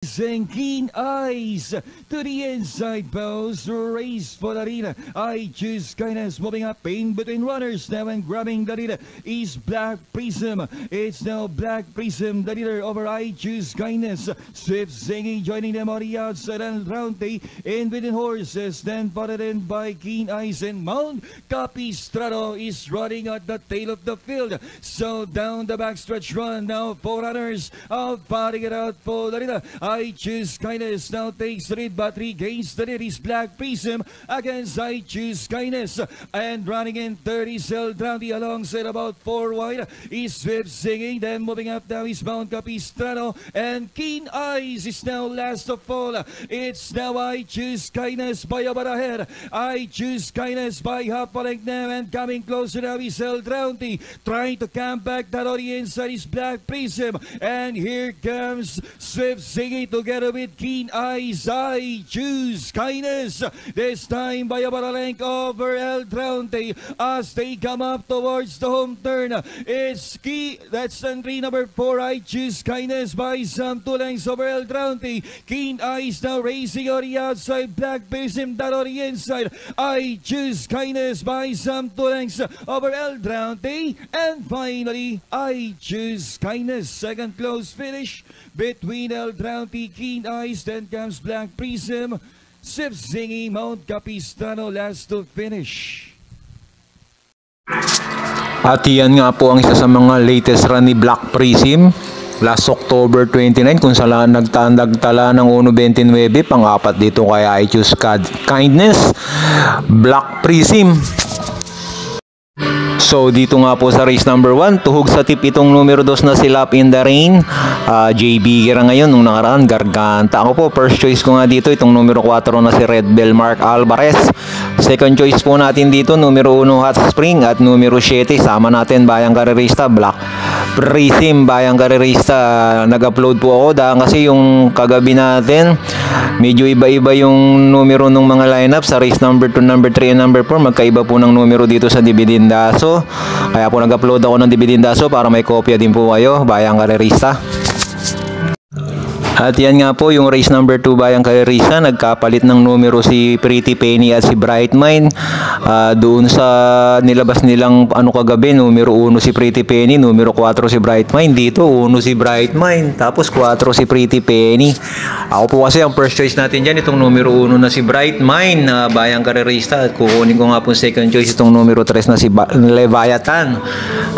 And keen eyes to the inside post, race for the lead. I Choose Kindness moving up in between runners now and grabbing the lead is Black Prism. It's now Black Prism, the leader over I Choose Kindness. Swift Singing joining them on the outside, and Roundty in between horses, then followed in by Keen Eyes, and Mount Capistrano is running at the tail of the field. So down the backstretch run now, four runners out fighting it out for the leader. I Choose Kindness now takes the lead, but regains the lead is Black Prism against I Choose Kindness. And running in 30 Cell Roundy alongside about 4 wide is Swift Singing. Then moving up now is Mount Capistrano, and Keen Eyes is now last of all. It's now I Choose Kindness by about ahead. I Choose Kindness by half a length now, and coming closer now is Cell Roundy. Trying to come back that on the inside is Black Prism. And here comes Swift Singing together with Keen Eyes. I Choose Kindness this time by about a length over El Roundy as they come up towards the home turn. It's that's entry number 4, I Choose Kindness by some 2 lengths over El Roundy. Keen Eyes now racing on the outside, Black Prism that on the inside. I Choose Kindness by some 2 lengths over El Roundy, and finally I Choose Kindness. Second close finish between El Roundy, Keen Eyes, then comes Black Prism, Swift Singing, Mount Capistrano last to finish. At yan nga po ang isa sa mga latest run ni Black Prism last October 29 kung saan nagtala ng 1.29, pang-apat dito kay I Choose Kindness, Black Prism. So dito nga po sa race number 1, tuhog sa tip itong numero 2 na si Lap in the Rain. JB Gira ngayon, nung nakaraan Garganta. Ako po, first choice ko nga dito itong numero 4 na si Red Bell Mark Alvarez. Second choice po natin dito numero 1 Hot Spring, at numero 7 sama natin Bayang Karerista, Black Prism. Bayang Karerista, nag-upload po ako dahil kasi yung kagabi natin medyo iba-iba yung numero ng mga lineup sa race number 2, number 3, and number 4. Magkaiba po ng numero dito sa Dividendaso. Kaya po nag-upload ako ng Dividendaso para may kopya din po kayo, Bayang Karerista. At yan nga po yung race number 2 Bayang Karerista, nagkapalit ng numero si Pretty Penny at si Bright Mind. Doon sa nilabas nilang kagabi, numero 1 si Pretty Penny, numero 4 si Bright Mind. Dito 1 si Bright Mind, tapos 4 si Pretty Penny. Ako po kasi ang first choice natin dyan itong numero 1 na si Bright Mind na Bayang Karerista, at kukunin ko nga po second choice itong numero 3 na si Leviathan.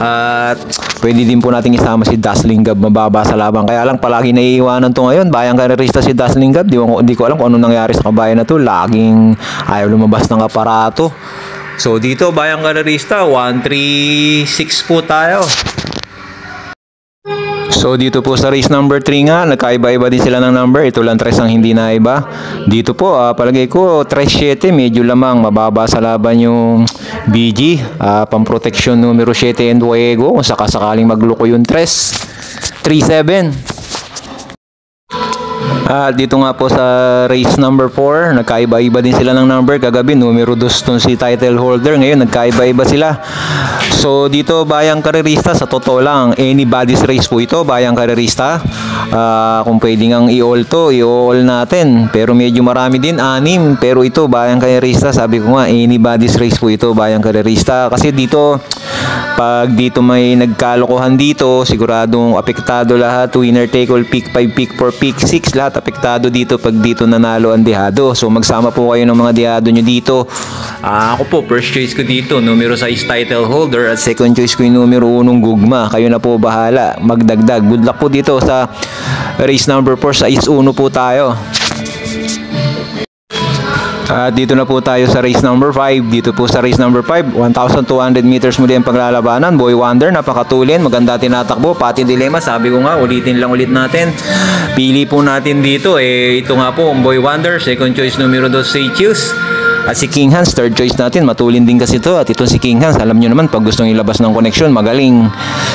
At pwede din po natin isama si Dazzling Gab, mababa sa labang. Kaya lang palagi naiiwanan to ngayon, Bayang Karerista si Dazzling Gab. Di ko alam kung ano nangyari sa kabayan na to. Laging ayaw lumabas ng aparato. So dito Bayang Karerista, 136 po tayo. So dito po sa race number 3 nga, nagkaiba-iba din sila ng number. Ito lang 3 ang hindi na iba. Dito po, palagay ko 3-7, medyo lamang mababa sa laban yung BG. Pamproteksyon numero 7 and Fuego kung sakasakaling magluko yung 3-7. Dito nga po sa race number 4, nagkaiba-iba din sila ng number. Kagabi numero 2 si title holder, ngayon nagkaiba-iba sila. So dito Bayang Karerista, sa totoo lang anybody's race po ito, Bayang Karerista. Kung pwede ngang i-all to, i-all natin, pero medyo marami din, 6. Pero ito Bayang Karerista, sabi ko nga anybody's race po ito, Bayang Karerista. Kasi dito pag dito may nagkalokohan dito, siguradong apektado lahat. Winner take all, pick 5, pick 4, pick 6, lahat apektado dito pag dito nanalo ang dehado. So magsama po kayo ng mga dehado nyo dito. Ako po, first choice ko dito numero 6 title holder, at second choice ko yung numero 1 Gugma. Kayo na po bahala magdagdag. Good luck po dito sa race number 4. Sa 1 po tayo. Dito na po tayo sa race number 5. Dito po sa race number 5, 1,200 meters muli ang paglalabanan. Boy Wonder, napakatulin, maganda tinatakbo. Pati Dilemma, sabi ko nga, ulitin lang ulit natin. Pili po natin dito, ito nga po, Boy Wonder. Second choice numero 2 si Choose. At si King Hans, third choice natin. Matulin din kasi ito. At ito si King Hans, alam nyo naman, pag gustong ilabas ng connection, magaling.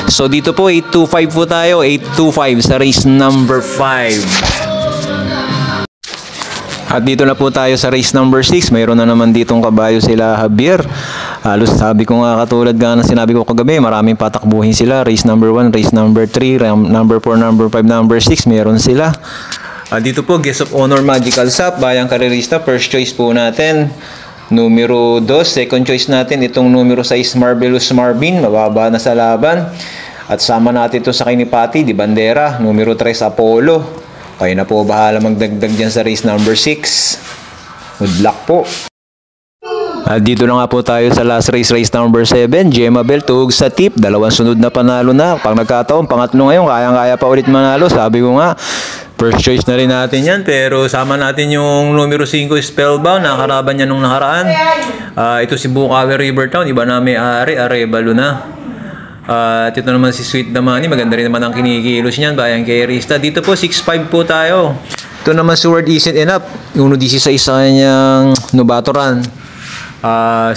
So dito po, 825 po tayo. 825 sa race number 5. At dito na po tayo sa race number 6. Mayroon na naman ditong kabayo sila Javier. Halos sabi ko nga, katulad nga na sinabi ko kagabi, maraming patakbuhin sila. Race number 1, race number 3, number 4, number 5, number 6, meron sila. Dito po, Guest of Honor Magical Sap, Bayang Karerista, first choice po natin. Numero 2, second choice natin, itong numero 6, Marvelous Marvin, mababa na sa laban. At sama natin ito sa Kinipati, Di Bandera, numero 3, Apollo. Kayo na po bahala magdagdag dyan sa race number 6. Good luck po. At dito na nga po tayo sa last race, race number 7, Gemma Bell, tuhog sa tip, dalawang sunod na panalo na. Pag nagkataon, pangatlo ngayon, kayang-kaya pa ulit manalo. Sabi ko nga, first choice na rin natin yan, pero sama natin yung numero 5, Spellbound, nakakaraban niya nung nakaraan. Ito si Bukawi Rivertown, iba na may-ari, Arevalo na. At ito naman si Sweet Damani, maganda rin naman ang kinikilos niyan, Bayang Karerista. Dito po, 6-5 po tayo. Ito naman si Word Isn't Enough, yung 16 sa kanyang Nubatoran. 6-5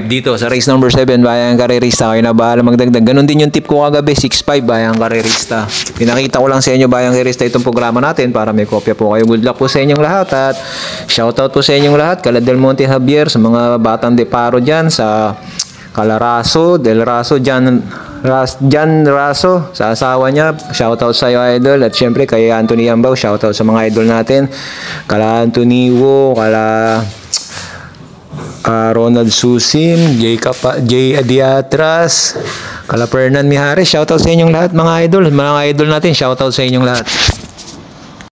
dito sa race number 7, Bayang Karerista. Kayo na bahala magdagdag. Ganon din yung tip ko kagabi, 6-5 Bayang Karerista. Pinakita ko lang sa inyo, Bayang Karerista, itong programa natin para may kopya po kayo. Good luck po sa inyong lahat at shoutout po sa inyong lahat. Kala Del Monte Javier, sa mga batang deparo dyan, sa Calaraso, Del Raso, Jan Raso, sa asawa niya, shoutout sa iyo, idol. At syempre kay Anthony Yambao, shoutout sa mga idol natin. Kala Anthony Wo, kala Ronald Susim, Jay Adiatras, kala Fernan Mihares, shoutout sa inyong lahat mga idol. Mga idol natin, shoutout sa inyong lahat.